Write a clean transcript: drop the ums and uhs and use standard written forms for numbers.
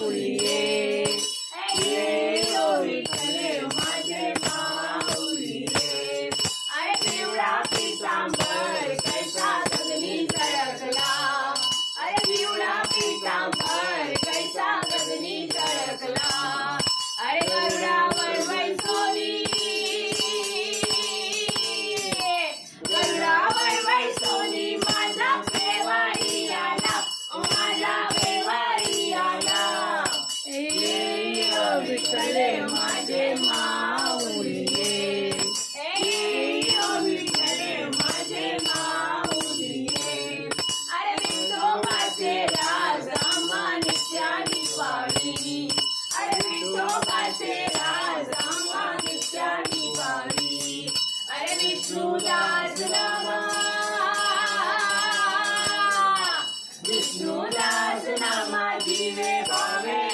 ये ओ विठ्ठले माझे माऊली रे. अरे पिवळा पितांबर कैसा गगनी झळकला. अरे पिवळा पितांबर कैसा गगनी झळकला. अरे गरुडावर बैसोनी माझा पेवारी आला. माझा पेवारी आला. विठ्ठले माझे माऊली रे. विठ्ठले माझे माऊली रे. अरे विठोबाचे राज आम्हा नित्या दिवाळी. अरे विठोबाचे राज आम्हा नित्या दिवाळी. अरे विष्णुदास नामा विष्णुदास नामा जीवे भावे